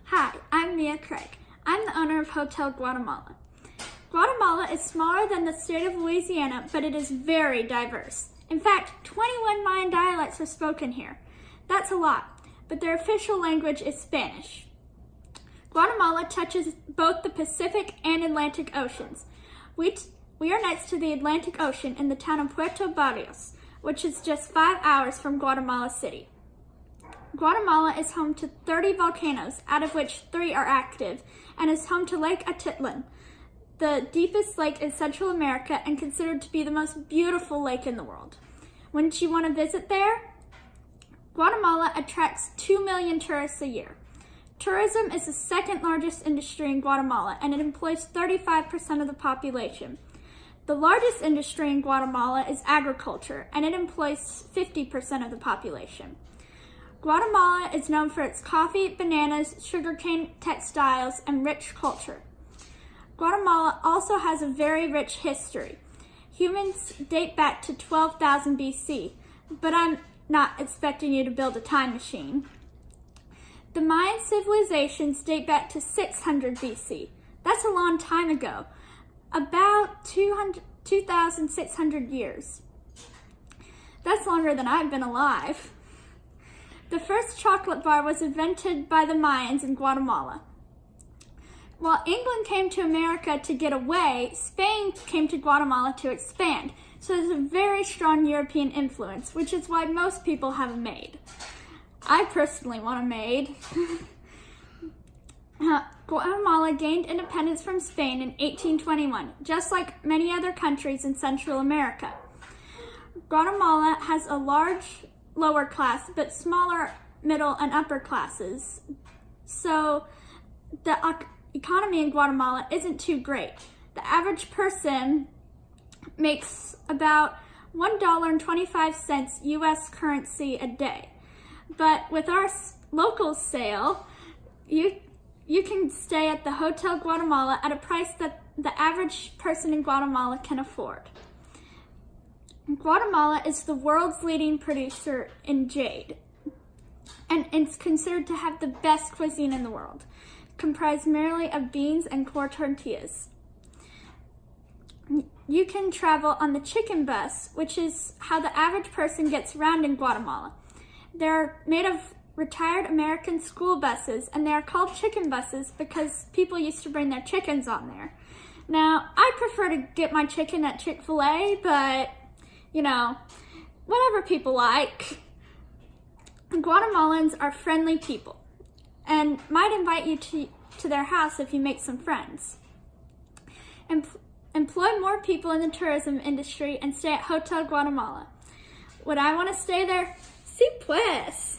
Hi, I'm Mia Craig. I'm the owner of Hotel Guatemala. Guatemala is smaller than the state of Louisiana, but it is very diverse. In fact, 21 Mayan dialects are spoken here. That's a lot, but their official language is Spanish. Guatemala touches both the Pacific and Atlantic Oceans. We are next to the Atlantic Ocean in the town of Puerto Barrios, which is just 5 hours from Guatemala City. Guatemala is home to 30 volcanoes, out of which 3 are active, and is home to Lake Atitlan, the deepest lake in Central America and considered to be the most beautiful lake in the world. Wouldn't you want to visit there? Guatemala attracts 2 million tourists a year. Tourism is the second largest industry in Guatemala, and it employs 35% of the population. The largest industry in Guatemala is agriculture, and it employs 50% of the population. Guatemala is known for its coffee, bananas, sugarcane, textiles, and rich culture. Guatemala also has a very rich history. Humans date back to 12,000 BC, but I'm not expecting you to build a time machine. The Mayan civilizations date back to 600 BC. That's a long time ago, about 2,600 years. That's longer than I've been alive. The first chocolate bar was invented by the Mayans in Guatemala. While England came to America to get away, Spain came to Guatemala to expand. So there's a very strong European influence, which is why most people have a maid. I personally want a maid. Guatemala gained independence from Spain in 1821, just like many other countries in Central America. Guatemala has a large lower class, but smaller middle and upper classes. So the economy in Guatemala isn't too great. The average person makes about $1.25 US currency a day. But with our local sale, you can stay at the Hotel Guatemala at a price that the average person in Guatemala can afford. Guatemala is the world's leading producer in jade, and it's considered to have the best cuisine in the world, comprised merely of beans and core tortillas. You can travel on the chicken bus, which is how the average person gets around in Guatemala. They're made of retired American school buses, and they are called chicken buses because people used to bring their chickens on there. Now, I prefer to get my chicken at Chick-fil-A, but, whatever people like. Guatemalans are friendly people and might invite you to their house if you make some friends. Employ more people in the tourism industry and stay at Hotel Guatemala. Would I want to stay there? Sí, pues.